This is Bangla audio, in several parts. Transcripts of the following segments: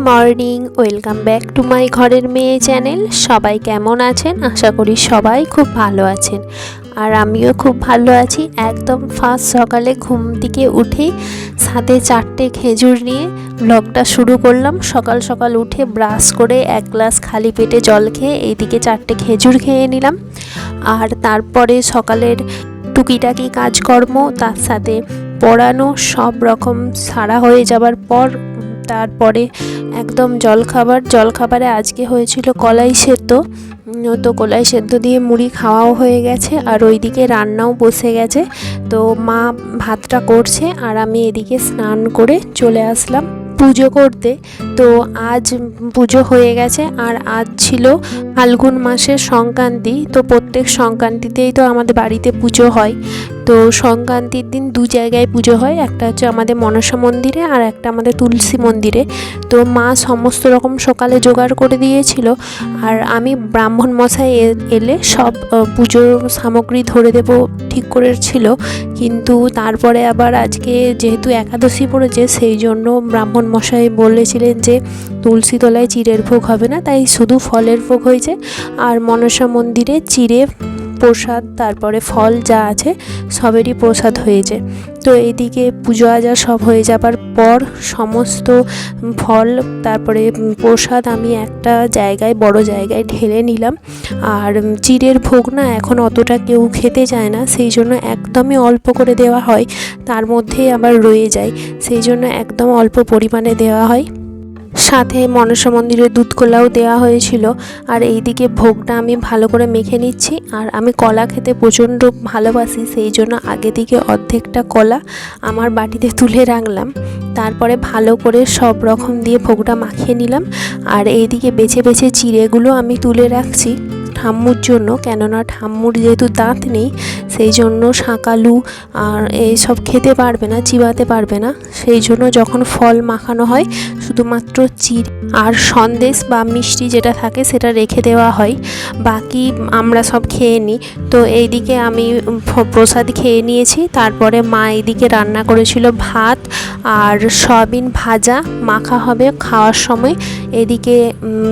Morning, welcome back to my ঘরের মেয়ে চ্যানেল। সবাই কেমন আছেন? আশা করি সবাই খুব ভালো আছেন, আর আমিও খুব ভালো আছি। একদম ফার্স্ট সকালে ঘুম থেকে উঠেই সাথে 4টে খেজুর নিয়ে ব্লগটা শুরু করলাম। সকাল সকাল উঠে ব্রাশ করে এক গ্লাস খালি পেটে জল খেয়ে এইদিকে 4টে খেজুর খেয়ে নিলাম। আর তারপরে সকালের টুকিটাকি কাজকর্ম, তার সাথে পড়ানো সব রকম সারা হয়ে যাবার পর তারপরে একদম জলখাবারে আজকে হয়েছিল কলাই সেদ্ধ। তো কলাই সেদ্ধ দিয়ে মুড়ি খাওয়াও হয়ে গেছে, আর ওইদিকে রান্নাও বসে গেছে। তো মা ভাতটা করছে আর আমি এদিকে স্নান করে চলে আসলাম পুজো করতে। তো আজ পুজো হয়ে গেছে, আর আজ ছিল ফাল্গুন মাসের সংক্রান্তি। তো প্রত্যেক সংক্রান্তিতেই তো আমাদের বাড়িতে পুজো হয়। তো সংক্রান্তির দিন দু জায়গায় পুজো হয়, একটা হচ্ছে আমাদের মনসা মন্দিরে আর একটা আমাদের তুলসী মন্দিরে। তো মা সমস্ত রকম সকালে জোগাড় করে দিয়েছিল, আর আমি ব্রাহ্মণ মশাই এলে সব পুজোর সামগ্রী ধরে দেব ঠিক করেছিল। কিন্তু তারপরে আবার আজকে যেহেতু একাদশী পড়েছে, সেই জন্য ব্রাহ্মণ মশাই বলেছিলেন যে তুলসী তলায় চিড়ের ভোগ হবে না, তাই শুধু ফলের ভোগ হয়েছে। আর মনসা মন্দিরে চিড়ে প্রসাদ, তারপরে ফল যা আছে সবেরই প্রসাদ হয়েছে। তো এইদিকে পুজো আজা সব হয়ে যাবার পর সমস্ত ফল তারপরে প্রসাদ আমি একটা জায়গায়, বড় জায়গায় ঢেলে নিলাম। আর চিড়ের ভোগ না এখন অতটা কেউ খেতে চায় না, সেই জন্য একদমই অল্প করে দেওয়া হয়, তার মধ্যেই আবার রয়ে যায়, সেই জন্য একদম অল্প পরিমাণে দেওয়া হয়। সাথে মনসা মন্দিরের দুধ কলাও দেওয়া হয়েছিল। আর এইদিকে ভোগটা আমি ভালো করে মেখে নিচ্ছি। আর আমি কলা খেতে প্রচণ্ড ভালোবাসি, সেই জন্য আগে থেকে অর্ধেকটা কলা আমার বাটিতে তুলে রাখলাম। তারপরে ভালো করে সব রকম দিয়ে ভোগটা মাখিয়ে নিলাম। আর এইদিকে বেছে বেছে চিড়েগুলো আমি তুলে রাখছি ঠাম্মুর জন্য, কেননা ঠাম্মুর যেহেতু দাঁত নেই, সেই জন্য শাঁকালু আর এইসব খেতে পারবে না, চিবাতে পারবে না। সেই জন্য যখন ফল মাখানো হয় শুধুমাত্র চিড়ে আর সন্দেশ বা মিষ্টি যেটা থাকে সেটা রেখে দেওয়া হয়, বাকি আমরা সব খেয়ে নিই। তো এইদিকে আমি প্রসাদ খেয়ে নিয়েছি। তারপরে মা এইদিকে রান্না করেছিল ভাত আর সয়াবিন ভাজা মাখা হবে খাওয়ার সময়। এদিকে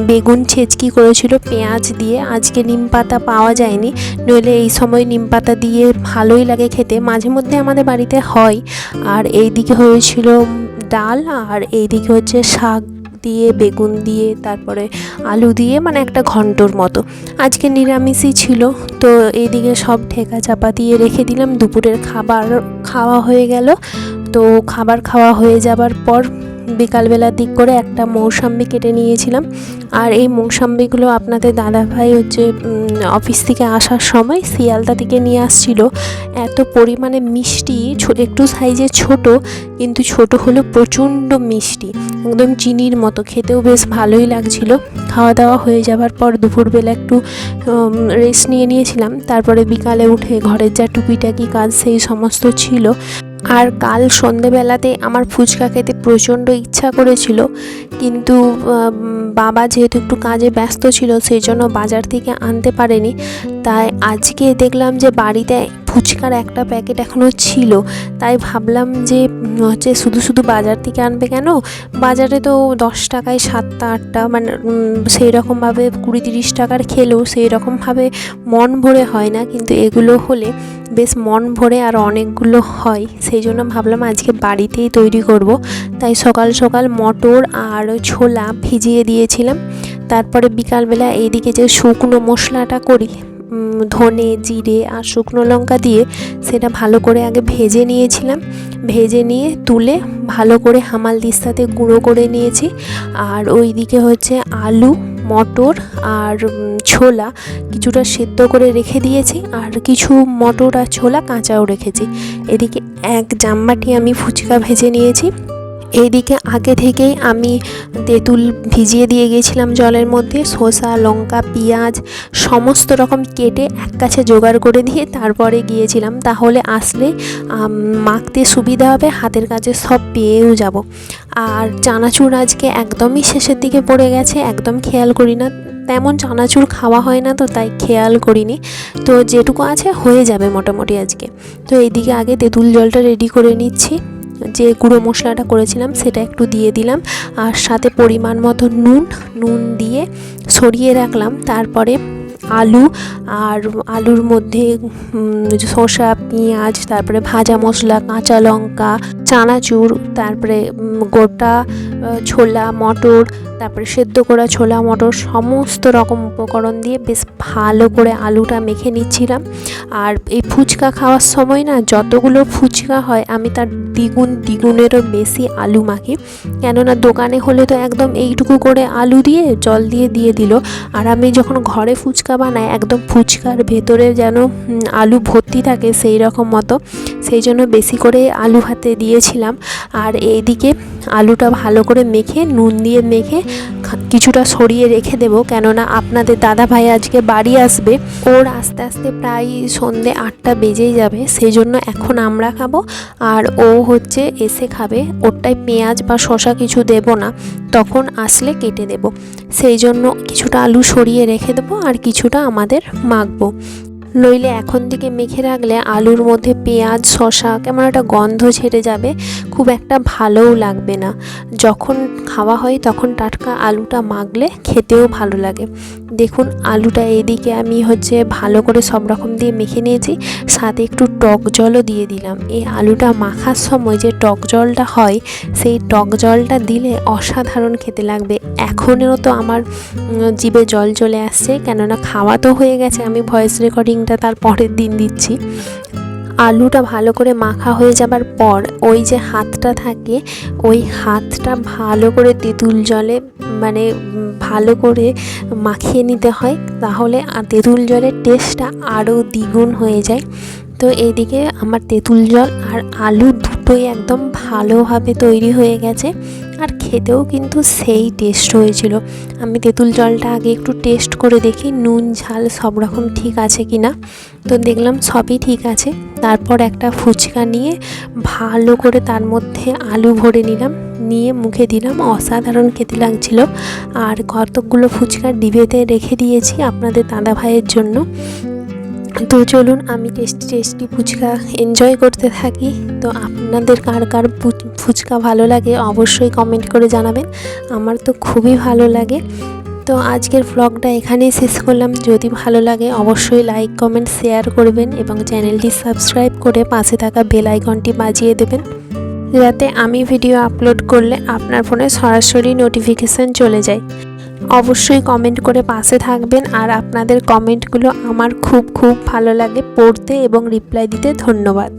বেগুন ছেচকি করেছিল পেঁয়াজ দিয়ে। আজকে নিম পাতা পাওয়া যায়নি, নইলে এই সময় নিম পাতা দিয়ে ভালোই লাগে খেতে, মাঝে মধ্যে আমাদের বাড়িতে হয়। আর এইদিকে হয়েছিল ডাল, আর এইদিকে হচ্ছে শাক দিয়ে, বেগুন দিয়ে, তারপরে আলু দিয়ে, মানে একটা ঘন্টর মতো। আজকে নিরামিষই ছিল। তো এইদিকে সব ঠেকা চাপা দিয়ে রেখে দিলাম। দুপুরের খাবার খাওয়া হয়ে গেল। তো খাবার খাওয়া হয়ে যাবার পর বিকালবেলার দিক করে একটা মৌসাম্বি কেটে নিয়েছিলাম। আর এই মৌসাম্বিগুলো আপনাদের দাদাভাই হচ্ছে অফিস থেকে আসার সময় শিয়ালদা থেকে নিয়ে আসছিল। এত পরিমাণে মিষ্টি, একটু সাইজে ছোট, কিন্তু ছোট হলো প্রচণ্ড মিষ্টি, একদম চিনির মতো, খেতেও বেশ ভালোই লাগছিল। খাওয়া দাওয়া হয়ে যাবার পর দুপুরবেলা একটু রেস্ট নিয়েছিলাম। তারপরে বিকালে উঠে ঘরের যা টুকিটাকি কাজ সেই সমস্ত ছিল। আর কাল সন্ধেবেলাতে আমার ফুচকা খেতে প্রচণ্ড ইচ্ছা করেছিল, কিন্তু বাবা যেহেতু একটু কাজে ব্যস্ত ছিল, সেই জন্য বাজার থেকে আনতে পারেনি। তাই আজকে দেখলাম যে বাড়িতে ফুচকার একটা প্যাকেট এখনও ছিল, তাই ভাবলাম যে হচ্ছে শুধু শুধু বাজার থেকে আনবে কেন, বাজারে তো 10 টাকায় 7টা 8টা, মানে সেই রকমভাবে 20-30 টাকার খেলেও সেই রকমভাবে মন ভরে হয় না, কিন্তু এগুলো হলে বেশ মন ভরে আর অনেকগুলো হয়। সেই জন্য ভাবলাম আজকে বাড়িতেই তৈরি করব। তাই সকাল সকাল মটর আর ছোলা ভিজিয়ে দিয়েছিলাম। তারপরে বিকালবেলা এইদিকে যে শুকনো মশলাটা করি, ধনে, জিরে আর শুকনো লঙ্কা দিয়ে, সেটা ভালো করে আগে ভেজে নিয়েছিলাম। ভেজে নিয়ে তুলে ভালো করে হামালদিস্তাতে গুঁড়ো করে নিয়েছি। আর ওইদিকে হচ্ছে আলু, মটর আর ছোলা কিছুটা সেদ্ধ করে রেখে দিয়েছি, আর কিছু মটর আর ছোলা কাঁচাও রেখেছি। এদিকে এক জামবাটি আমি ফুচকা ভেজে নিয়েছি। এইদিকে আগে থেকেই আমি তেঁতুল ভিজিয়ে দিয়ে গিয়েছিলাম জলের মধ্যে। শসা, লঙ্কা, পেঁয়াজ সমস্ত রকম কেটে এক কাছে জোগাড় করে দিয়ে তারপরে গিয়েছিলাম, তাহলে আসলে মাখতে সুবিধা হবে, হাতের কাছে সব পেয়েও যাব। আর চানাচুর আজকে একদমই শেষের দিকে পড়ে গেছে, একদম খেয়াল করি না, তেমন চানাচুর খাওয়া হয় না, তো তাই খেয়াল করিনি। তো যেটুকু আছে হয়ে যাবে মোটামুটি আজকে। তো এইদিকে আগে তেঁতুল জলটা রেডি করে নিচ্ছি। যে গুঁড়ো মশলাটা করেছিলাম সেটা একটু দিয়ে দিলাম, আর সাথে পরিমাণ মতো নুন দিয়ে সরিয়ে রাখলাম। তারপরে আর আলুর মধ্যে শসা, পেঁয়াজ, তারপরে ভাজা মশলা, কাঁচা লঙ্কা, চানাচুর, তারপরে গোটা ছোলা মটর, তারপরে সেদ্ধ করা ছোলা মটর, সমস্ত রকম উপকরণ দিয়ে বেশ ভালো করে আলুটা মেখে নিচ্ছিলাম। আর এই ফুচকা খাওয়ার সময় না যতগুলো ফুচকা হয় আমি তার দ্বিগুণেরও বেশি আলু মাখি, কেননা দোকানে হলে তো একদম এইটুকু করে আলু দিয়ে জল দিয়ে দিল, আর আমি যখন ঘরে ফুচকা বানাই একদম ফুচকার ভেতরে যেন আলু ভর্তি থাকে সেই রকম মতো, সেই জন্য বেশি করে আলু হাতে দিয়েছিলাম। আর এইদিকে আলুটা ভালো করে মেখে নুন দিয়ে মেখে কিছুটা সরিয়ে রেখে দেবো, কেননা আপনাদের দাদা ভাই আজকে বাড়ি আসবে, ওর আস্তে আস্তে প্রায় সন্ধে 8টা বেজেই যাবে, সেই জন্য এখন আমরা খাবো আর ও হচ্ছে এসে খাবে। ওরটায় পেঁয়াজ বা শসা কিছু দেব না, তখন আসলে কেটে দেব, সেই জন্য কিছুটা আলু সরিয়ে রেখে দেবো আর কিছুটা আমাদের মাখবো। নইলে এখন থেকে মেখে রাখলে আলুর মধ্যে পেঁয়াজ শসা কেমন একটা গন্ধ ছেড়ে যাবে, খুব একটা ভালোও লাগবে না। যখন খাওয়া হয় তখন টাটকা আলুটা মাখলে খেতেও ভালো লাগে। দেখুন আলুটা এদিকে আমি হচ্ছে ভালো করে সব রকম দিয়ে মেখে নিয়েছি, সাথে একটু টক জলও দিয়ে দিলাম। এই আলুটা মাখার সময় যে টক জলটা হয় সেই টক জলটা দিলে অসাধারণ খেতে লাগবে। এখনও তো আমার জিভে জল চলে আসছে, কেননা খাওয়া তো হয়ে গেছে, আমি ভয়েস রেকর্ডিংটা তার পরের দিন দিচ্ছি। আলুটা ভালো করে মাখা হয়ে যাবার পর ওই যে হাতটা থাকে, ওই হাতটা ভালো করে তেঁতুল জলে মানে ভালো করে মাখিয়ে নিতে হয়, তাহলে তেঁতুল জলের টেস্টটা আরও দ্বিগুণ হয়ে যায়। তো এইদিকে আমার তেঁতুল জল আর আলু দুটোই একদম ভালোভাবে তৈরি হয়ে গেছে, আর খেতেও কিন্তু সেই টেস্ট হয়েছিল। আমি তেঁতুল জলটা আগে একটু টেস্ট করে দেখি নুন ঝাল সব রকম ঠিক আছে কি না, তো দেখলাম সবই ঠিক আছে। তারপর একটা ফুচকা নিয়ে ভালো করে তার মধ্যে আলু ভরে নিলাম, নিয়ে মুখে দিলাম, অসাধারণ খেতে লাগছিল। আর কতকগুলো ফুচকা ডিবেতে রেখে দিয়েছি আপনাদের দাদা ভাইয়ের জন্য। তো চলুন আমি টেস্টি ফুচকা এনজয় করতে থাকি। তো আপনাদের কার কার ফুচকা ভালো লাগে অবশ্যই কমেন্ট করে জানাবেন, আমার তো খুবই ভালো লাগে। তো আজকের ব্লগটা এখানেই শেষ করলাম। যদি ভালো লাগে অবশ্যই লাইক কমেন্ট শেয়ার করবেন এবং চ্যানেলটি সাবস্ক্রাইব করে পাশে থাকা বেল আইকনটি বাজিয়ে দেবেন, যাতে আমি ভিডিও আপলোড করলে আপনার ফোনে সরাসরি নোটিফিকেশান চলে যায়। অবশ্যই কমেন্ট করে পাশে থাকবেন, আর আপনাদের কমেন্টগুলো আমার খুব ভালো লাগে পড়তে এবং রিপ্লাই দিতে। ধন্যবাদ।